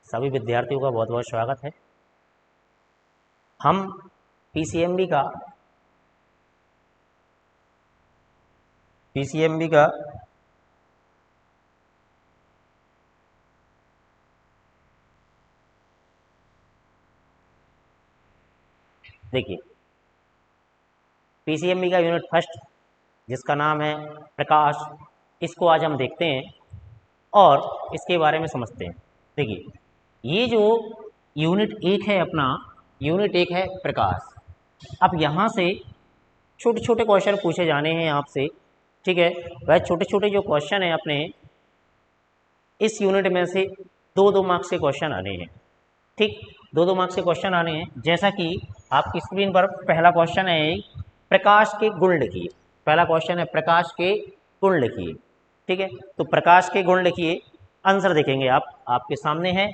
सभी विद्यार्थियों का बहुत बहुत स्वागत है। हम पीसीएमबी का देखिए पीसीएमबी का यूनिट फर्स्ट जिसका नाम है प्रकाश, इसको आज हम देखते हैं और इसके बारे में समझते हैं। देखिए ये जो यूनिट एक है अपना, यूनिट एक है प्रकाश। अब यहाँ से छोटे छोटे क्वेश्चन पूछे जाने हैं आपसे, ठीक है। वह छोटे छोटे जो क्वेश्चन हैं अपने इस यूनिट में से दो मार्क्स के क्वेश्चन आने हैं, ठीक। दो मार्क्स के क्वेश्चन आने हैं। जैसा कि आपकी स्क्रीन पर पहला क्वेश्चन है, प्रकाश के गुण लिखिए। पहला क्वेश्चन है प्रकाश के गुण लिखिए, ठीक है। तो प्रकाश के गुण लिखिए, आंसर देखेंगे आप, आपके सामने है।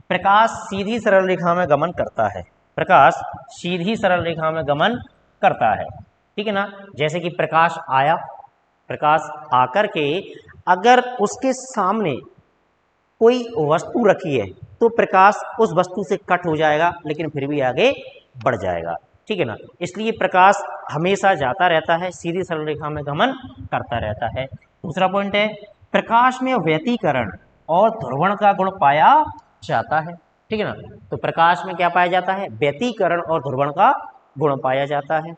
प्रकाश सीधी सरल रेखा में गमन करता है। प्रकाश सीधी सरल रेखा में गमन करता है, ठीक है ना। जैसे कि प्रकाश आया, प्रकाश आकर के अगर उसके सामने कोई वस्तु रखी है तो प्रकाश उस वस्तु से कट हो जाएगा, लेकिन फिर भी आगे बढ़ जाएगा, ठीक है ना। इसलिए प्रकाश हमेशा जाता रहता है, सीधी सरल रेखा में गमन करता रहता है। दूसरा पॉइंट है, प्रकाश में व्यतिकरण और ध्रुवण का गुण पाया जाता है, ठीक है ना। तो प्रकाश में क्या पाया जाता है? व्यतिकरण और ध्रुवण का गुण पाया जाता है,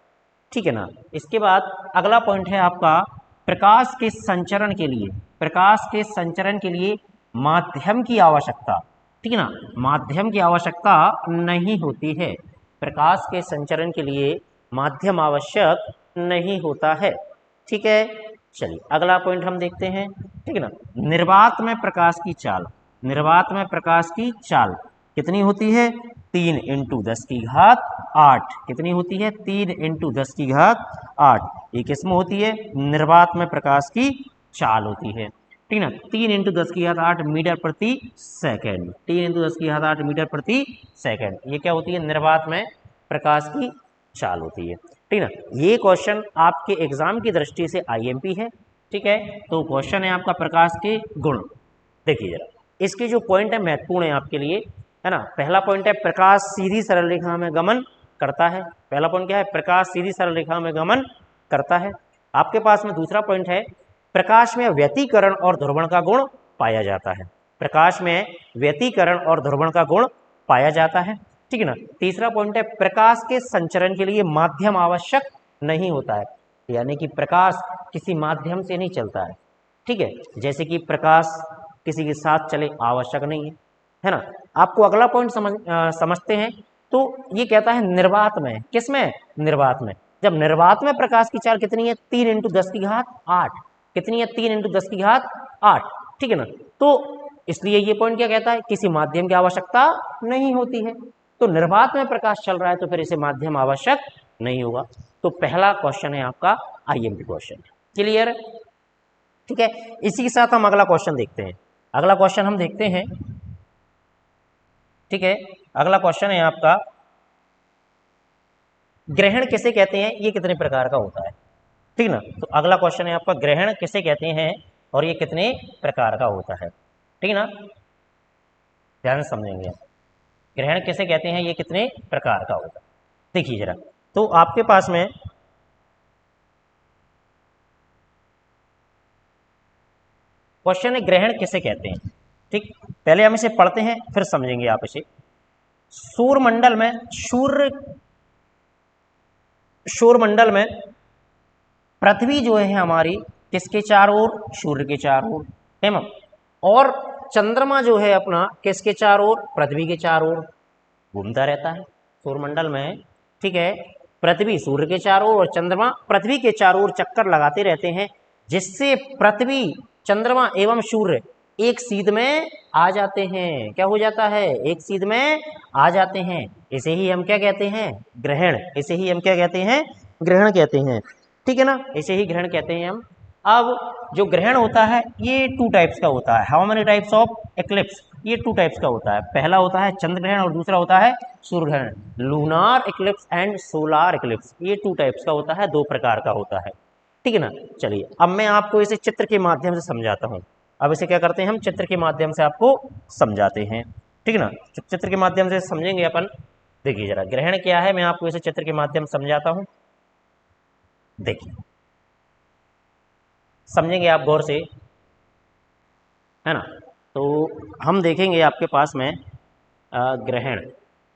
ठीक है ना। इसके बाद अगला पॉइंट है आपका, प्रकाश के संचरण के लिए, प्रकाश के संचरण के लिए माध्यम की आवश्यकता, ठीक है ना। माध्यम की आवश्यकता नहीं होती है। प्रकाश के संचरण के लिए माध्यम आवश्यक नहीं होता है, ठीक है। चलिए अगला पॉइंट हम देखते हैं, ठीक है ना। निर्वात में प्रकाश की चाल, निर्वात में प्रकाश की चाल कितनी होती है? 3 × 10⁸। कितनी होती है? 3 × 10⁸। ये किसमें होती है? निर्वात में प्रकाश की चाल होती है, ठीक है ना। 3 × 10⁸ मीटर प्रति सेकेंड, 3 × 10⁸ मीटर प्रति सेकेंड, ये क्या होती है? निर्वात में प्रकाश की चाल होती है, ठीक है ना। ये क्वेश्चन आपके एग्जाम की दृष्टि से आईएमपी है, ठीक है। तो क्वेश्चन है आपका प्रकाश के गुण। देखिए जरा इसके जो पॉइंट है महत्वपूर्ण है आपके लिए, है ना। पहला पॉइंट है प्रकाश सीधी सरल रेखा में गमन करता है। पहला पॉइंट क्या है? प्रकाश सीधी सरल रेखा में गमन करता है। आपके पास में दूसरा पॉइंट है, प्रकाश में व्यतिकरण और ध्रुवण का गुण पाया जाता है। प्रकाश में व्यतिकरण और ध्रुवण का गुण पाया जाता है, ठीक है ना। तीसरा पॉइंट है, प्रकाश के संचरण के लिए माध्यम आवश्यक नहीं होता है, यानी कि प्रकाश किसी माध्यम से नहीं चलता है, ठीक है। जैसे कि प्रकाश किसी के साथ चले, आवश्यक नहीं है ना। आपको अगला पॉइंट समझते हैं। तो ये कहता है निर्वात में, किसमें? निर्वात में। जब निर्वात में प्रकाश की चाल कितनी है? 3 × 10⁸। कितनी है? 3 × 10⁸, ठीक है ना। तो इसलिए ये पॉइंट क्या कहता है? किसी माध्यम की आवश्यकता नहीं होती है। तो निर्वात में प्रकाश चल रहा है तो फिर इसे माध्यम आवश्यक नहीं होगा। तो पहला क्वेश्चन है आपका आईएमपी क्वेश्चन, क्लियर, ठीक है। इसी के साथ हम अगला क्वेश्चन देखते हैं। अगला क्वेश्चन हम देखते हैं, ठीक है। अगला क्वेश्चन है आपका, ग्रहण किसे कहते हैं? ये कितने प्रकार का होता है, ठीक ना। तो अगला क्वेश्चन है आपका, ग्रहण किसे कहते हैं और ये कितने प्रकार का होता है, ठीक है ना। ध्यान से समझेंगे, ग्रहण किसे कहते हैं, ये कितने प्रकार का होता है। देखिए जरा, तो आपके पास में क्वेश्चन है, ग्रहण किसे कहते हैं, ठीक। पहले हम इसे पढ़ते हैं फिर समझेंगे आप इसे। सूर्यमंडल में सूर्यमंडल में पृथ्वी जो है हमारी किसके चारों ओर? सूर्य के चारों ओर, है ना। और चंद्रमा जो है अपना किसके चारों ओर? पृथ्वी के चारों ओर घूमता रहता है सूर्यमंडल में, ठीक है। पृथ्वी सूर्य के चारों ओर और चंद्रमा पृथ्वी के चारों ओर चक्कर लगाते रहते हैं, जिससे पृथ्वी, चंद्रमा एवं सूर्य एक सीध में आ जाते हैं। क्या हो जाता है? एक सीध में आ जाते हैं। इसे ही हम क्या कहते हैं? ग्रहण। इसे ही हम क्या कहते हैं? ग्रहण कहते हैं, ठीक है ना। इसे ही ग्रहण कहते हैं हम। अब जो ग्रहण होता है ये 2 टाइप्स का होता है। How many types of eclipse? ये 2 टाइप्स का होता है। पहला होता है चंद्र ग्रहण और दूसरा होता है सूर्य ग्रहण। Lunar eclipse and solar eclipse, ये 2 टाइप्स का होता है, 2 प्रकार का होता है, ठीक है ना। चलिए अब मैं आपको इसे चित्र के माध्यम से समझाता हूँ। अब इसे क्या करते हैं हम? चित्र के माध्यम से आपको समझाते हैं, ठीक है ना। चित्र के माध्यम से समझेंगे अपन। देखिए जरा ग्रहण क्या है, मैं आपको इसे चित्र के माध्यम से समझाता हूं। देखिए समझेंगे आप गौर से, है ना। तो हम देखेंगे आपके पास में ग्रहण,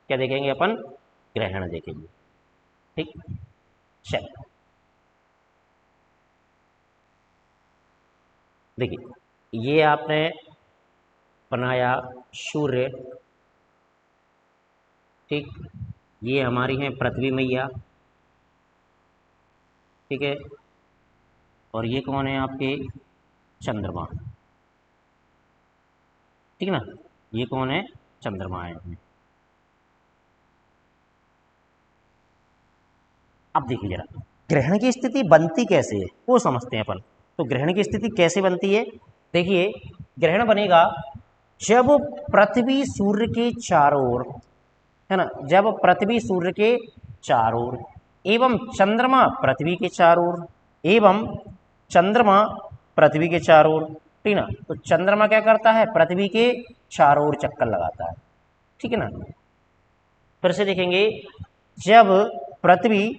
क्या देखेंगे अपन, ग्रहण देखेंगे। ठीक, चल देखिए ये आपने बनाया सूर्य, ठीक, ये हमारी हैं पृथ्वी मैया, ठीक है, और ये कौन है आपके, चंद्रमा, ठीक है ना, ये कौन है, चंद्रमा है अपने। अब देखिए जरा ग्रहण की स्थिति बनती कैसे है वो समझते हैं अपन। तो ग्रहण की स्थिति कैसे बनती है, देखिए ग्रहण बनेगा जब पृथ्वी सूर्य के चारों ओर, है ना, जब पृथ्वी सूर्य के चारों ओर एवं चंद्रमा पृथ्वी के चारों ओर, एवं चंद्रमा पृथ्वी के चारों ओर, ठीक ना। तो चंद्रमा क्या करता है, पृथ्वी के चारों ओर चक्कर लगाता है, ठीक है ना। फिर से देखेंगे, जब पृथ्वी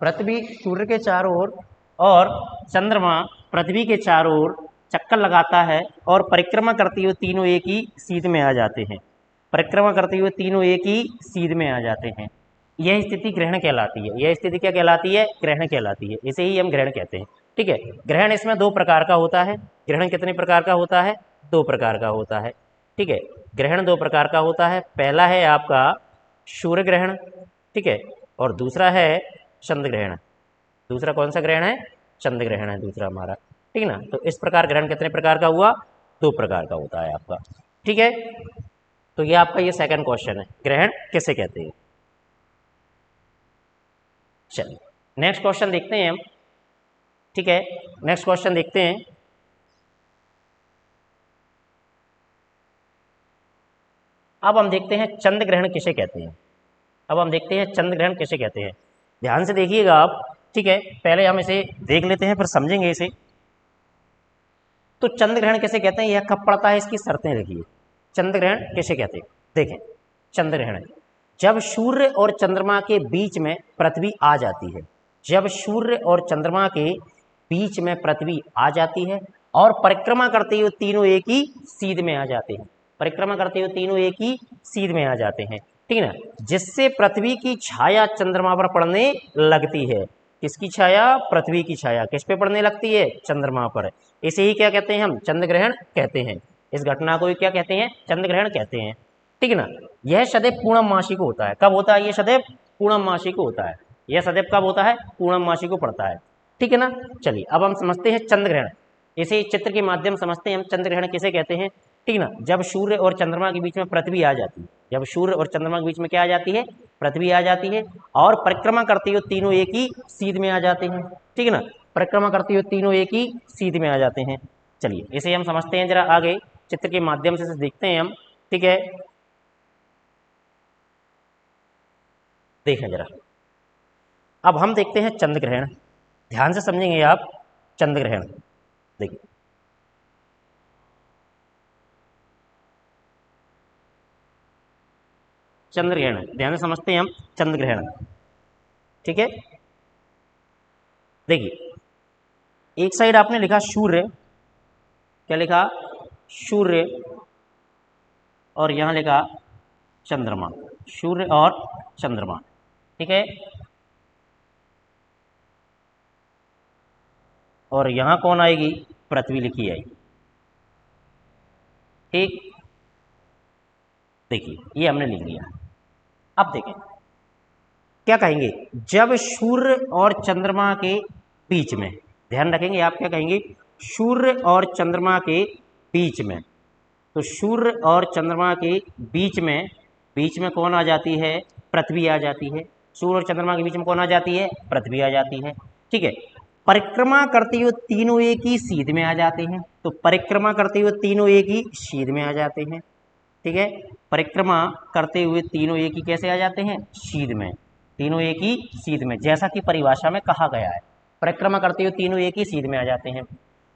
पृथ्वी सूर्य के चारों ओर और चंद्रमा पृथ्वी के चारों ओर चक्कर लगाता है और परिक्रमा करते हुए तीनों एक ही सीध में आ जाते हैं, परिक्रमा करते हुए तीनों एक ही सीध में आ जाते हैं, यह स्थिति ग्रहण कहलाती है। यह स्थिति क्या कहलाती है, ग्रहण कहलाती है। इसे ही हम ग्रहण कहते हैं, ठीक है। ग्रहण इसमें दो प्रकार का होता है। ग्रहण कितने प्रकार का होता है, दो प्रकार का होता है, ठीक है। ग्रहण दो प्रकार का होता है, पहला है आपका सूर्य ग्रहण, ठीक है, और दूसरा है चंद्र ग्रहण। दूसरा कौन सा ग्रहण है, चंद्र ग्रहण है दूसरा हमारा, ठीक है ना। तो इस प्रकार ग्रहण कितने प्रकार का हुआ, दो प्रकार का होता है आपका, ठीक है। तो ये आपका ये सेकंड क्वेश्चन है, ग्रहण किसे कहते हैं। चलिए नेक्स्ट क्वेश्चन देखते हैं हम, ठीक है। नेक्स्ट क्वेश्चन देखते हैं। अब हम देखते हैं चंद्र ग्रहण किसे कहते हैं। अब हम देखते हैं चंद्र ग्रहण किसे कहते हैं, ध्यान से देखिएगा आप, ठीक है। पहले हम इसे देख लेते हैं फिर समझेंगे इसे। तो चंद्र ग्रहण किसे कहते हैं, यह कब पड़ता है, इसकी शर्तें देखिए। चंद्र ग्रहण किसे कहते हैं, देखें चंद्र ग्रहण जब सूर्य और चंद्रमा के बीच में पृथ्वी आ जाती है, जब सूर्य और चंद्रमा के बीच में पृथ्वी आ जाती है और परिक्रमा करते हुए तीनों एक ही सीध में आ जाते हैं, परिक्रमा करते हुए तीनों एक ही सीध में आ जाते हैं, ठीक है ना। जिससे पृथ्वी की छाया चंद्रमा पर पड़ने लगती है। किसकी छाया, पृथ्वी की छाया किस पे पड़ने लगती है, चंद्रमा पर। इसे ही क्या कहते हैं हम, चंद्र ग्रहण कहते हैं। इस घटना को क्या कहते हैं, चंद्र ग्रहण कहते हैं, ठीक है ना। यह सदैव पूर्णमासी को होता है, कब होता है, ये सदैव पूर्णमासी को होता है। यह सदैव कब होता है, पूर्णमासी को पड़ता है, ठीक है ना। चलिए अब हम समझते हैं चंद्र ग्रहण, इसे चित्र के माध्यम समझते हैं हम चंद्र ग्रहण किसे कहते हैं, ठीक ना। जब सूर्य और चंद्रमा के बीच में पृथ्वी आ जाती है, जब सूर्य और चंद्रमा के बीच में क्या आ जाती है, पृथ्वी आ जाती है और परिक्रमा करते हुए तीनों एक ही सीध में आ जाते हैं, ठीक है ना। परिक्रमा करते हुए तीनों एक ही सीध में आ जाते हैं। चलिए इसे हम समझते हैं जरा आगे, चित्र के माध्यम से देखते हैं हम, ठीक है। देखें जरा, अब हम देखते हैं चंद्र ग्रहण, ध्यान से समझेंगे आप चंद्र ग्रहण। देखिए चंद्र ग्रहण ध्यान से समझते हैं हम चंद्र ग्रहण, ठीक है। देखिए एक साइड आपने लिखा सूर्य, क्या लिखा, सूर्य, और यहां लिखा चंद्रमा, सूर्य और चंद्रमा, ठीक है। और यहां कौन आएगी, पृथ्वी लिखी आएगी, ठीक। देखिए ये हमने लिख लिया। अब देखें क्या कहेंगे, जब सूर्य और चंद्रमा के बीच में, ध्यान रखेंगे आप क्या कहेंगे, सूर्य और चंद्रमा के बीच में, तो सूर्य और चंद्रमा के बीच में कौन आ जाती है, पृथ्वी आ जाती है। सूर्य और चंद्रमा के बीच में कौन आ जाती है, पृथ्वी आ जाती है, ठीक है। परिक्रमा करते हुए तीनों एक ही सीध में आ जाते हैं, तो परिक्रमा करते हुए तीनों एक ही सीध में आ जाते हैं, ठीक है। परिक्रमा करते हुए तीनों एक ही कैसे आ जाते हैं, सीध में, तीनों एक ही सीध में, जैसा कि परिभाषा में कहा गया है, परिक्रमा करते हुए तीनों एक ही सीध में आ जाते हैं।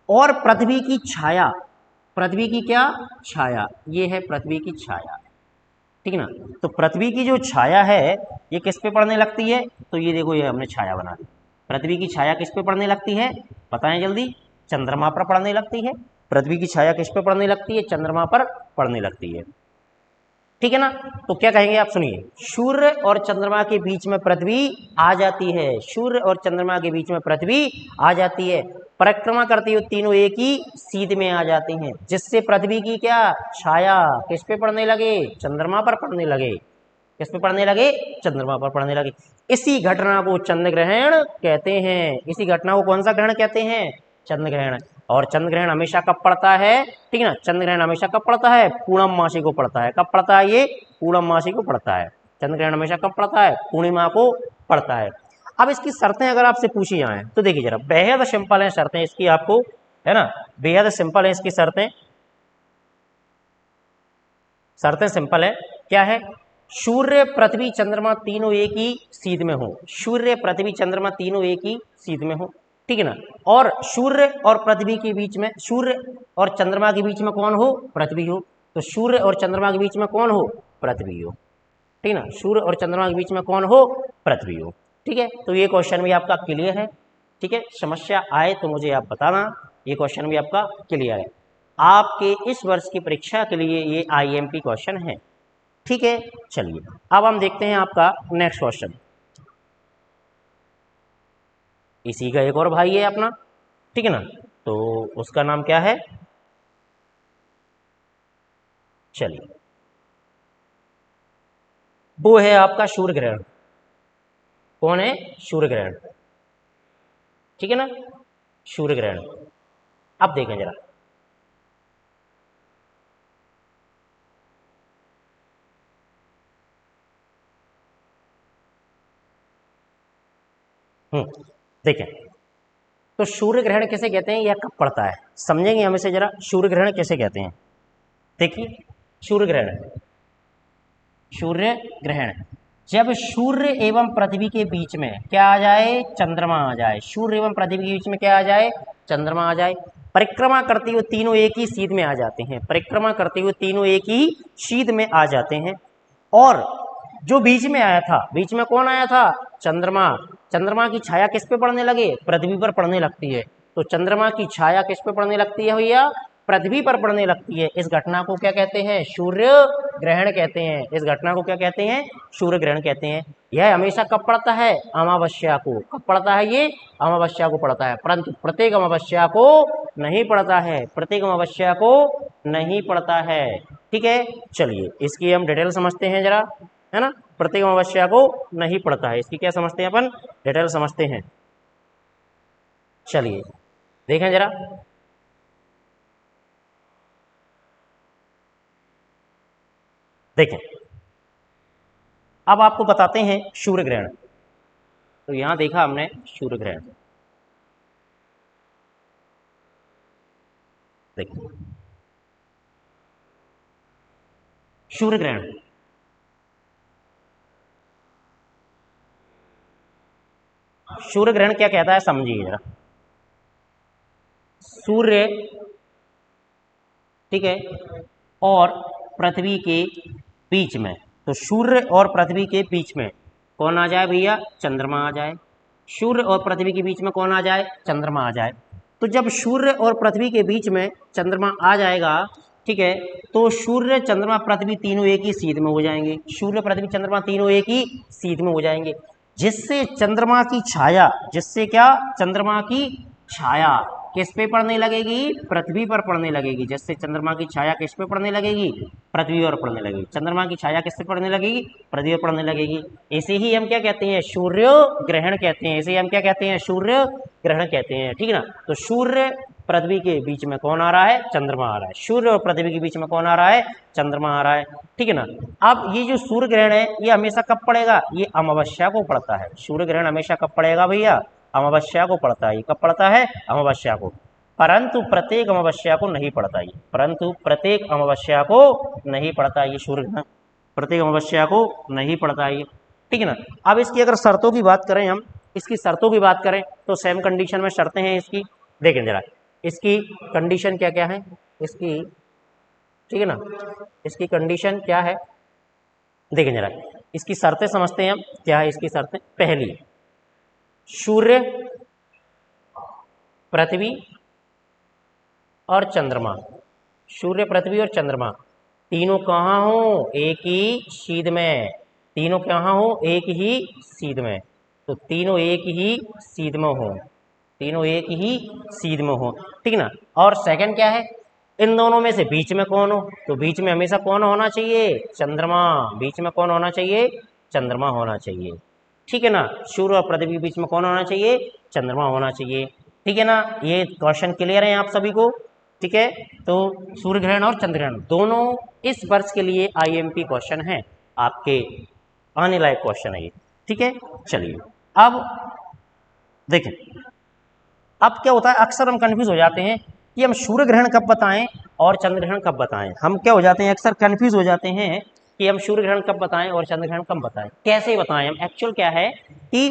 और पृथ्वी की छाया, पृथ्वी की क्या छाया, ये है पृथ्वी की छाया, ठीक है ना। तो पृथ्वी की जो छाया है ये किस पे पड़ने लगती है, तो ये देखो ये हमने छाया बना दी। पृथ्वी की छाया किस पे पड़ने लगती है, बताएं जल्दी, चंद्रमा पर पड़ने लगती है। पृथ्वी की छाया किस पे पड़ने लगती है, चंद्रमा पर पड़ने लगती है, ठीक है ना। तो क्या कहेंगे आप सुनिए, सूर्य और चंद्रमा के बीच में पृथ्वी आ जाती है, सूर्य और चंद्रमा के बीच में पृथ्वी आ जाती है, परिक्रमा करती हुई तीनों एक ही सीध में आ जाते हैं, जिससे पृथ्वी की क्या छाया किस पे पड़ने लगे, चंद्रमा पर पड़ने लगे, किस पे पड़ने लगे, चंद्रमा पर पड़ने लगे। इसी घटना को चंद्र ग्रहण कहते हैं, इसी घटना को कौन सा ग्रहण कहते हैं, चंद्र ग्रहण। और चंद्र ग्रहण हमेशा कब पड़ता है, ठीक है ना, चंद्र ग्रहण हमेशा कब पड़ता है, पूर्णमासी को पड़ता है। कब पड़ता है, ये पूर्णमासी को पड़ता है। चंद्र ग्रहण हमेशा कब पड़ता है, पूर्णिमा को पड़ता है। अब इसकी शर्तें अगर आपसे पूछी जाए तो देखिए जरा, बेहद सिंपल है शर्तें इसकी, आपको है ना, बेहद सिंपल है इसकी शर्तें, शर्तें सिंपल है। क्या है, सूर्य पृथ्वी चंद्रमा तीनों एक ही सीध में हो, सूर्य पृथ्वी चंद्रमा तीनों एक ही सीध में हो, ठीक है ना। और सूर्य और पृथ्वी के बीच में, सूर्य और चंद्रमा के बीच में कौन हो, पृथ्वी हो। तो सूर्य और चंद्रमा के बीच में कौन हो, पृथ्वी हो, ठीक है ना, सूर्य और चंद्रमा के बीच में कौन हो, पृथ्वी हो, ठीक है। तो ये क्वेश्चन भी आपका क्लियर है, ठीक है। समस्या आए तो मुझे आप बताना, ये क्वेश्चन भी आपका क्लियर है। आपके इस वर्ष की परीक्षा के लिए ये आईएमपी क्वेश्चन है, ठीक है। चलिए अब हम देखते हैं आपका नेक्स्ट क्वेश्चन। इसी का एक और भाई है अपना, ठीक है ना, तो उसका नाम क्या है, चलिए वो है आपका सूर्य ग्रहण। कौन है, सूर्य ग्रहण, ठीक है ना, सूर्य ग्रहण। अब देखें जरा, देखें तो सूर्य ग्रहण किसे कहते हैं, यह कब पड़ता है, समझेंगे हम इसे जरा, सूर्य ग्रहण किसे कहते हैं। देखिए सूर्य ग्रहण, सूर्य ग्रहण जब सूर्य एवं पृथ्वी के बीच में क्या आ जाए, चंद्रमा आ जाए, सूर्य एवं पृथ्वी के बीच में क्या आ जाए, चंद्रमा आ जाए, परिक्रमा करते हुए तीनों एक ही सीध में आ जाते हैं, परिक्रमा करते हुए तीनों एक ही सीध में आ जाते हैं। और जो बीच में आया था, बीच में कौन आया था, चंद्रमा, चंद्रमा की छाया किस पे पड़ने लगे, पृथ्वी पर पड़ने लगती है। तो चंद्रमा की छाया किस पे पड़ने लगती है भैया, पृथ्वी पर पड़ने लगती है। इस घटना को क्या कहते हैं, सूर्य ग्रहण कहते हैं। इस घटना को क्या कहते हैं, सूर्य ग्रहण कहते हैं। यह हमेशा कब पड़ता है, अमावस्या को। कब पड़ता है ये, अमावस्या को पड़ता है, परंतु प्रत्येक अमावस्या को नहीं पड़ता है, प्रत्येक अमावस्या को नहीं पड़ता है, ठीक है। चलिए इसकी हम डिटेल समझते हैं जरा, है ना, प्रत्येक अमावस्या को नहीं पड़ता है, इसकी क्या समझते हैं अपन, डिटेल समझते हैं। चलिए देखें जरा, देखें अब आपको बताते हैं सूर्य ग्रहण। तो यहां देखा हमने सूर्य ग्रहण, देखिए सूर्य ग्रहण, सूर्य ग्रहण क्या कहता है समझिए जरा। सूर्य, ठीक है, और पृथ्वी के बीच में, तो सूर्य और पृथ्वी के बीच में कौन आ जाए भैया, चंद्रमा आ जाए। सूर्य और पृथ्वी के बीच में कौन आ जाए, चंद्रमा आ जाए। तो जब सूर्य और पृथ्वी के बीच में चंद्रमा आ जाएगा, ठीक है, तो सूर्य चंद्रमा पृथ्वी तीनों एक ही सीध में हो जाएंगे, सूर्य पृथ्वी चंद्रमा तीनों एक ही सीध में हो जाएंगे, जिससे चंद्रमा की छाया, जिससे क्या, चंद्रमा की छाया किस पे पड़ने लगेगी, पृथ्वी पर पड़ने लगेगी। जिससे चंद्रमा की छाया किस पे पड़ने लगेगी, पृथ्वी पर पड़ने लगेगी। चंद्रमा की छाया किस पे पड़ने लगेगी, पृथ्वी पर पड़ने लगेगी। इसे ही हम क्या कहते हैं, सूर्य ग्रहण कहते हैं। इसे हम क्या कहते हैं, सूर्य ग्रहण कहते हैं, ठीक है ना। तो सूर्य पृथ्वी के बीच में कौन आ रहा है, चंद्रमा आ रहा है। सूर्य और पृथ्वी के बीच में कौन आ रहा है, चंद्रमा आ रहा है, ठीक है ना। अब ये जो सूर्य ग्रहण है ये हमेशा कब पड़ेगा, ये अमावस्या को पड़ता है। सूर्य ग्रहण हमेशा कब पड़ेगा भैया, अमावस्या को पड़ता है। ये कब पड़ता है, अमावस्या को, परंतु प्रत्येक अमावस्या को नहीं पड़ता ये, परंतु प्रत्येक अमावस्या को नहीं पड़ता ये सूर्य ग्रहण, प्रत्येक अमावस्या को नहीं पड़ता ये, ठीक है ना। अब इसकी अगर शर्तों की बात करें हम, इसकी शर्तों की बात करें तो सेम कंडीशन में शर्तें हैं इसकी, देखें जरा। इसकी कंडीशन क्या क्या है इसकी, ठीक है ना, इसकी कंडीशन क्या है देखें जरा, इसकी शर्तें समझते हैं हम। क्या है इसकी शर्तें? पहली, सूर्य, पृथ्वी और चंद्रमा, सूर्य पृथ्वी और चंद्रमा तीनों कहाँ हो? एक ही सीध में। तीनों कहाँ हो? एक ही सीध में। तो तीनों एक ही सीध में हो, तीनों एक ही सीध में हो, ठीक ना। और सेकंड क्या है? इन दोनों में से बीच में कौन हो? तो बीच में हमेशा कौन होना चाहिए? चंद्रमा। बीच में कौन होना चाहिए? चंद्रमा होना चाहिए, ठीक है ना। सूर्य और पृथ्वी के बीच में कौन होना चाहिए? चंद्रमा होना चाहिए, ठीक है ना। ये क्वेश्चन क्लियर है आप सभी को? ठीक है। तो सूर्य ग्रहण और चंद्र ग्रहण दोनों इस वर्ष के लिए आईएमपी क्वेश्चन है, आपके आने लायक क्वेश्चन है ये, ठीक है। चलिए अब देखें, अब क्या होता है, अक्सर हम कंफ्यूज हो जाते हैं कि हम सूर्य ग्रहण कब बताएं और चंद्र ग्रहण कब बताएं। हम क्या हो जाते हैं, अक्सर कंफ्यूज हो जाते हैं कि हम सूर्य ग्रहण कब बताएं और चंद्र ग्रहण कब बताएं, कैसे बताएं हम। एक्चुअल क्या है कि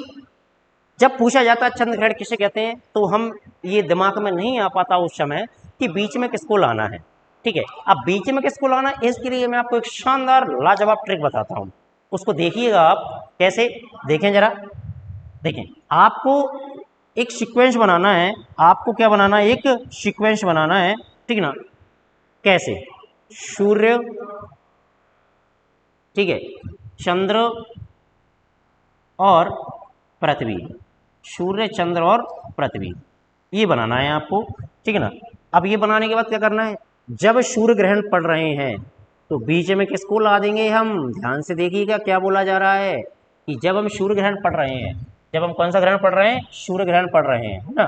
जब पूछा जाता है चंद्र ग्रहण किसे कहते हैं, तो हम ये दिमाग में नहीं आ पाता उस समय कि बीच में किसको लाना है, ठीक है। अब बीच में किसको लाना है, इसके लिए मैं आपको एक शानदार लाजवाब ट्रिक बताता हूं, उसको देखिएगा आप कैसे। देखें जरा, देखें, आपको एक सीक्वेंस बनाना है, आपको क्या बनाना है, एक सीक्वेंस बनाना है, ठीक ना। कैसे? सूर्य, ठीक है, चंद्र और पृथ्वी, सूर्य चंद्र और पृथ्वी, ये बनाना है आपको, ठीक है ना। अब ये बनाने के बाद क्या करना है, जब सूर्य ग्रहण पड़ रहे हैं तो बीच में किसको ला देंगे हम? ध्यान से देखिएगा क्या बोला जा रहा है कि जब हम सूर्य ग्रहण पड़ रहे हैं, जब हम कौन सा ग्रहण पड़ रहे हैं? सूर्य ग्रहण पड़ रहे हैं, है ना।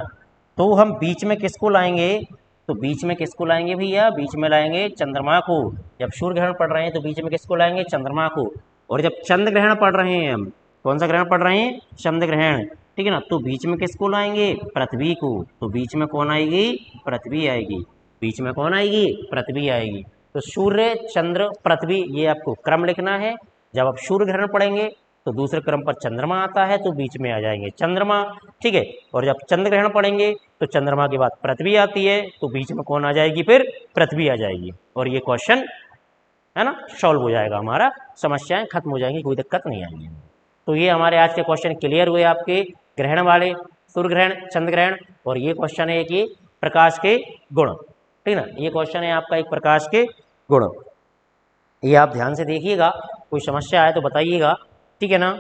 तो हम बीच में किसको लाएंगे? तो बीच में किसको लाएंगे भैया? बीच में लाएंगे चंद्रमा को। जब सूर्य ग्रहण पड़ रहे हैं तो बीच में किसको लाएंगे? चंद्रमा को। और जब चंद्र ग्रहण पड़ रहे हैं, हम कौन सा ग्रहण पड़ रहे हैं? चंद्र ग्रहण, ठीक है ना। तो बीच में किसको लाएंगे? पृथ्वी को। तो बीच में कौन आएगी? पृथ्वी आएगी। बीच में कौन आएगी? पृथ्वी आएगी। तो सूर्य चंद्र पृथ्वी, ये आपको क्रम लिखना है। जब आप सूर्य ग्रहण पड़ेंगे तो दूसरे क्रम पर चंद्रमा आता है, तो बीच में आ जाएंगे चंद्रमा, ठीक है। और जब चंद्र ग्रहण पड़ेंगे तो चंद्रमा के बाद पृथ्वी आती है, तो बीच में कौन आ जाएगी? फिर पृथ्वी आ जाएगी। और ये क्वेश्चन है ना सॉल्व हो जाएगा, हमारा समस्याएं खत्म हो जाएंगी, कोई दिक्कत नहीं आएगी। तो ये हमारे आज के क्वेश्चन क्लियर हुए आपके ग्रहण वाले, सूर्य ग्रहण, चंद्र ग्रहण। और ये क्वेश्चन है कि प्रकाश के गुण, ठीक ना। ये क्वेश्चन है आपका एक प्रकाश के गुण, ये आप ध्यान से देखिएगा, कोई समस्या आए तो बताइएगा, ठीक है ना।